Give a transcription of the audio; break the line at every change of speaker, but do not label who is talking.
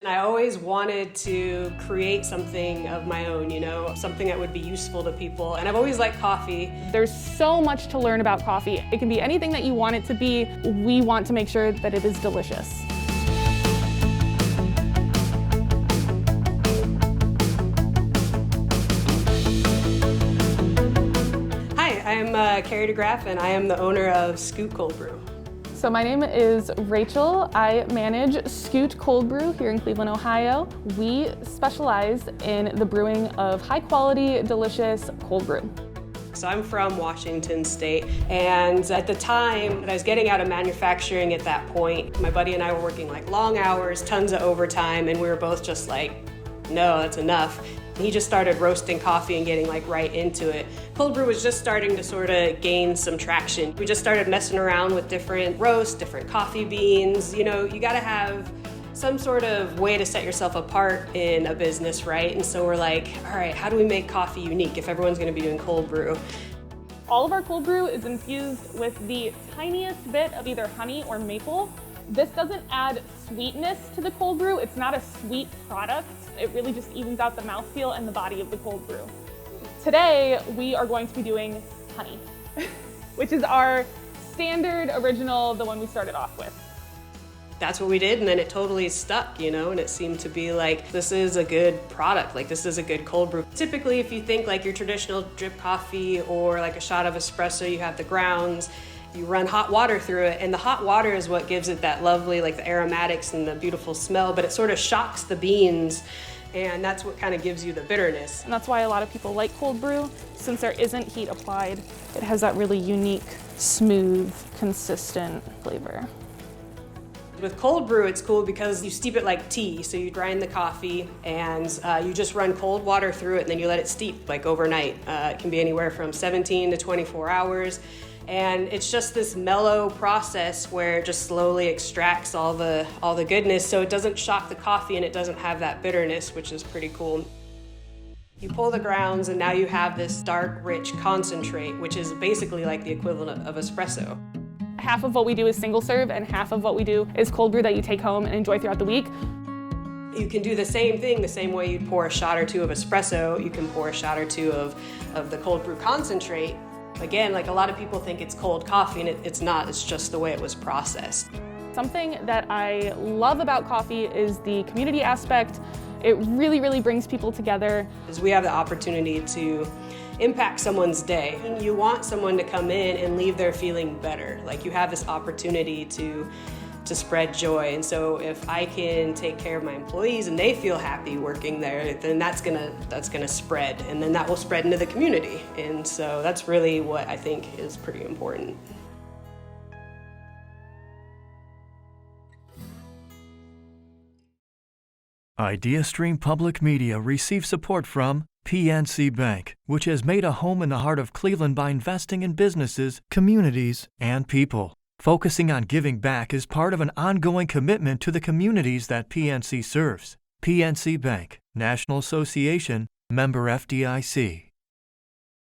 And I always wanted to create something of my own, something that would be useful to people. And I've always liked coffee.
There's so much to learn about coffee. It can be anything that you want it to be. We want to make sure that it is delicious.
Hi, I'm Carrie DeGraff, and I am the owner of Scoot Cold Brew.
So my name is Rachel. I manage Scoot Cold Brew here in Cleveland, Ohio. We specialize in the brewing of high quality, delicious cold brew.
So I'm from Washington State, and at the time that I was getting out of manufacturing at that point, my buddy and I were working like long hours, tons of overtime, and we were both just like, no, that's enough. He just started roasting coffee and getting like right into it. Cold brew was just starting to sort of gain some traction. We just started messing around with different roasts, different coffee beans. You gotta have some sort of way to set yourself apart in a business, right? And so we're like, all right, how do we make coffee unique if everyone's gonna be doing cold brew?
All of our cold brew is infused with the tiniest bit of either honey or maple. This doesn't add sweetness to the cold brew. It's not a sweet product. It really just evens out the mouthfeel and the body of the cold brew. Today, we are going to be doing honey, which is our standard original, the one we started off with.
That's what we did, and then it totally stuck, and it seemed to be like, this is a good product, like this is a good cold brew. Typically, if you think like your traditional drip coffee or like a shot of espresso, you have the grounds, you run hot water through it, and the hot water is what gives it that lovely, like the aromatics and the beautiful smell, but it sort of shocks the beans, and that's what kind of gives you the bitterness.
And that's why a lot of people like cold brew. Since there isn't heat applied, it has that really unique, smooth, consistent flavor.
With cold brew, it's cool because you steep it like tea. So you grind the coffee and you just run cold water through it, and then you let it steep like overnight. It can be anywhere from 17 to 24 hours. And it's just this mellow process where it just slowly extracts all the goodness, so it doesn't shock the coffee and it doesn't have that bitterness, which is pretty cool. You pull the grounds and now you have this dark, rich concentrate, which is basically like the equivalent of espresso.
Half of what we do is single serve and half of what we do is cold brew that you take home and enjoy throughout the week.
You can do the same thing the same way you'd pour a shot or two of espresso. You can pour a shot or two of the cold brew concentrate. Again, like a lot of people think it's cold coffee, and it's not. It's just the way it was processed.
Something that I love about coffee is the community aspect. It really, really brings people together.
Is we have the opportunity to impact someone's day. You want someone to come in and leave there feeling better. Like you have this opportunity to spread joy. And so if I can take care of my employees and they feel happy working there, then that's gonna spread, and then that will spread into the community. And so that's really what I think is pretty important.
IdeaStream Public Media receives support from PNC Bank, which has made a home in the heart of Cleveland by investing in businesses, communities, and people. Focusing on giving back is part of an ongoing commitment to the communities that PNC serves. PNC Bank, National Association, member FDIC.